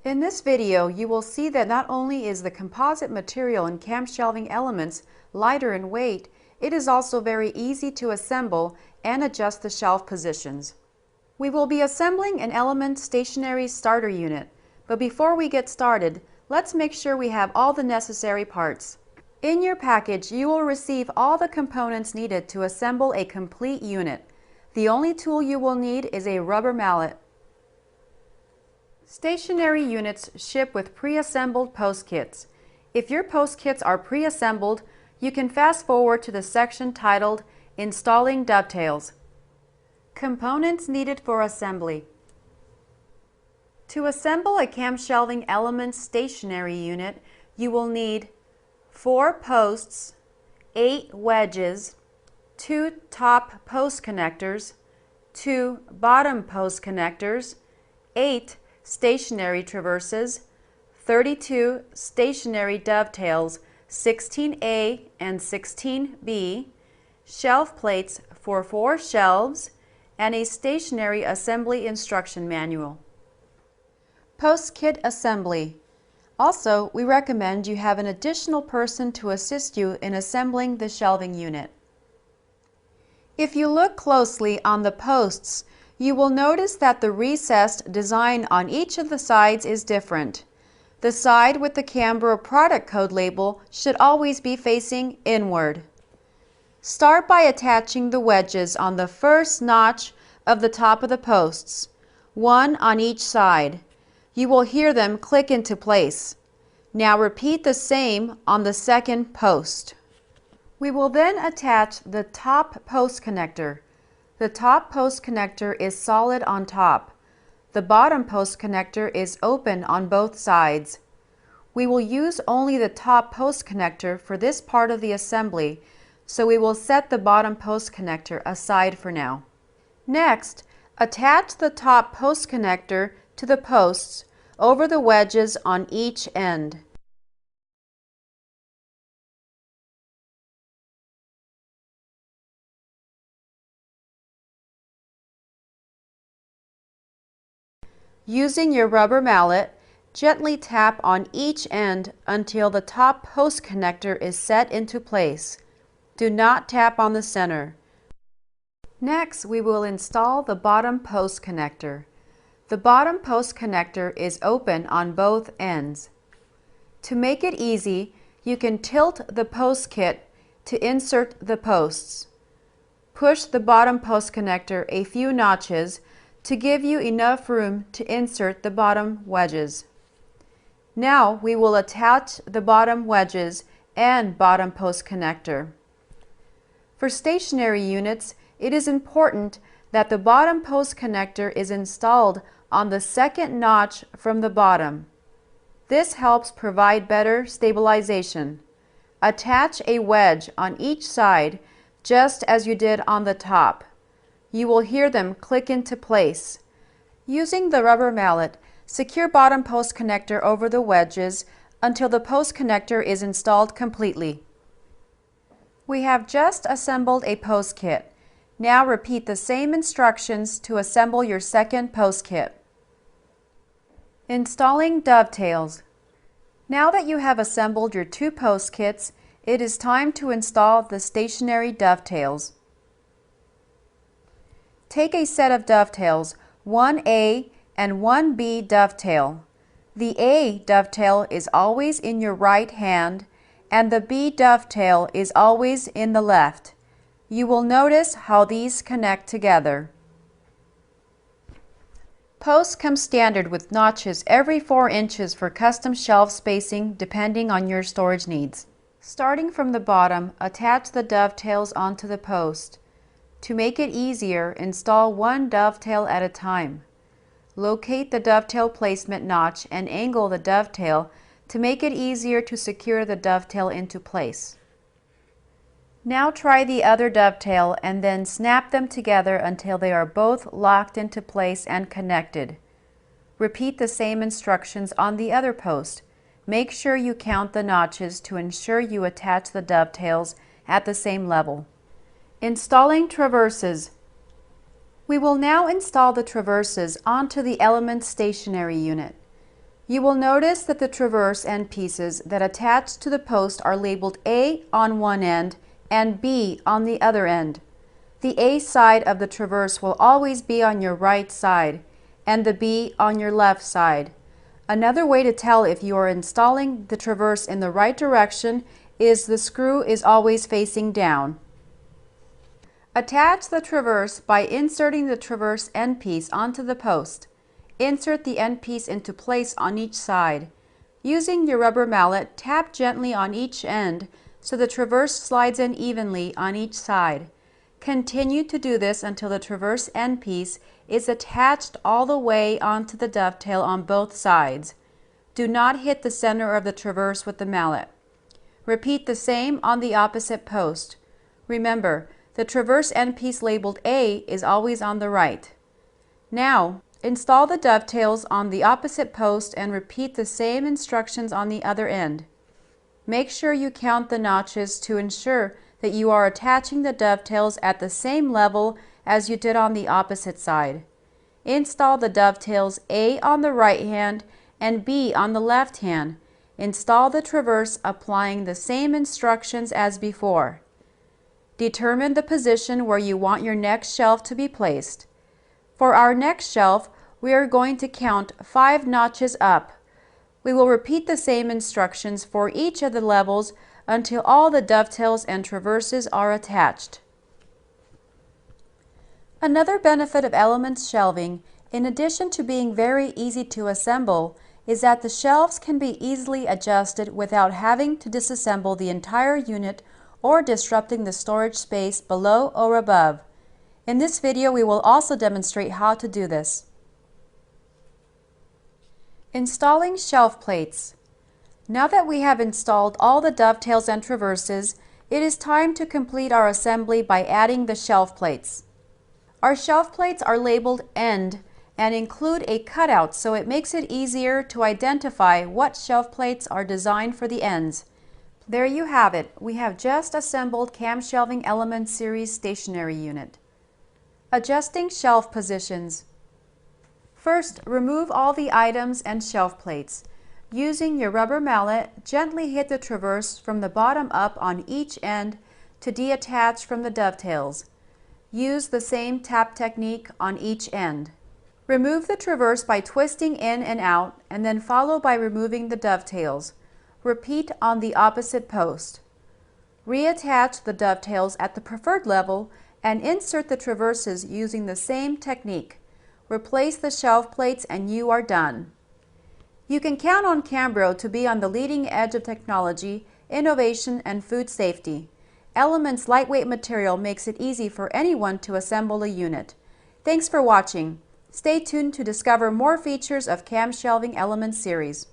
In this video, you will see that not only is the composite material in camshelving elements lighter in weight, it is also very easy to assemble and adjust the shelf positions. We will be assembling an element stationary starter unit, but before we get started, let's make sure we have all the necessary parts. In your package, you will receive all the components needed to assemble a complete unit. The only tool you will need is a rubber mallet. Stationary units ship with pre-assembled post kits. If your post kits are pre-assembled, you can fast forward to the section titled Installing Dovetails. Components needed for assembly. To assemble a camshelving element stationary unit, you will need 4 posts, 8 wedges, 2 top post connectors, 2 bottom post connectors, 8 stationary traverses, 32 stationary dovetails 16A and 16B, shelf plates for 4 shelves, and a stationary assembly instruction manual. Post kit assembly. Also, we recommend you have an additional person to assist you in assembling the shelving unit. If you look closely on the posts, you will notice that the recessed design on each of the sides is different. The side with the Cambro product code label should always be facing inward. Start by attaching the wedges on the first notch of the top of the posts, 1 on each side. You will hear them click into place. Now repeat the same on the second post. We will then attach the top post connector. The top post connector is solid on top. The bottom post connector is open on both sides. We will use only the top post connector for this part of the assembly, so we will set the bottom post connector aside for now. Next, attach the top post connector to the posts over the wedges on each end. Using your rubber mallet, gently tap on each end until the top post connector is set into place. Do not tap on the center. Next, we will install the bottom post connector. The bottom post connector is open on both ends. To make it easy, you can tilt the post kit to insert the posts. Push the bottom post connector a few notches to give you enough room to insert the bottom wedges. Now we will attach the bottom wedges and bottom post connector. For stationary units, it is important that the bottom post connector is installed on the second notch from the bottom. This helps provide better stabilization. Attach a wedge on each side just as you did on the top. You will hear them click into place. Using the rubber mallet, secure bottom post connector over the wedges until the post connector is installed completely. We have just assembled a post kit. Now repeat the same instructions to assemble your second post kit. Installing dovetails. Now that you have assembled your 2 post kits, it is time to install the stationary dovetails. Take a set of dovetails, 1A and 1B dovetail. The A dovetail is always in your right hand and the B dovetail is always in the left. You will notice how these connect together. Posts come standard with notches every 4 inches for custom shelf spacing depending on your storage needs. Starting from the bottom, attach the dovetails onto the post. To make it easier, install 1 dovetail at a time. Locate the dovetail placement notch and angle the dovetail to make it easier to secure the dovetail into place. Now try the other dovetail and then snap them together until they are both locked into place and connected. Repeat the same instructions on the other post. Make sure you count the notches to ensure you attach the dovetails at the same level. Installing traverses. We will now install the traverses onto the element stationary unit. You will notice that the traverse end pieces that attach to the post are labeled A on one end and B on the other end. The A side of the traverse will always be on your right side and the B on your left side. Another way to tell if you are installing the traverse in the right direction is the screw is always facing down. Attach the traverse by inserting the traverse end piece onto the post. Insert the end piece into place on each side. Using your rubber mallet, tap gently on each end so the traverse slides in evenly on each side. Continue to do this until the traverse end piece is attached all the way onto the dovetail on both sides. Do not hit the center of the traverse with the mallet. Repeat the same on the opposite post. Remember, the traverse end piece labeled A is always on the right. Now, install the dovetails on the opposite post and repeat the same instructions on the other end. Make sure you count the notches to ensure that you are attaching the dovetails at the same level as you did on the opposite side. Install the dovetails A on the right hand and B on the left hand. Install the traverse applying the same instructions as before. Determine the position where you want your next shelf to be placed. For our next shelf, we are going to count 5 notches up. We will repeat the same instructions for each of the levels until all the dovetails and traverses are attached. Another benefit of Elements shelving, in addition to being very easy to assemble, is that the shelves can be easily adjusted without having to disassemble the entire unit or disrupting the storage space below or above. In this video, we will also demonstrate how to do this. Installing shelf plates. Now that we have installed all the dovetails and traverses, it is time to complete our assembly by adding the shelf plates. Our shelf plates are labeled End and include a cutout, so it makes it easier to identify what shelf plates are designed for the ends. There you have it. We have just assembled Camshelving Element Series stationary unit. Adjusting shelf positions. First, remove all the items and shelf plates. Using your rubber mallet, gently hit the traverse from the bottom up on each end to detach from the dovetails. Use the same tap technique on each end. Remove the traverse by twisting in and out, and then follow by removing the dovetails. Repeat on the opposite post. Reattach the dovetails at the preferred level and insert the traverses using the same technique. Replace the shelf plates and you are done. You can count on Cambro to be on the leading edge of technology, innovation, and food safety. Element's lightweight material makes it easy for anyone to assemble a unit. Thanks for watching. Stay tuned to discover more features of Camshelving Element series.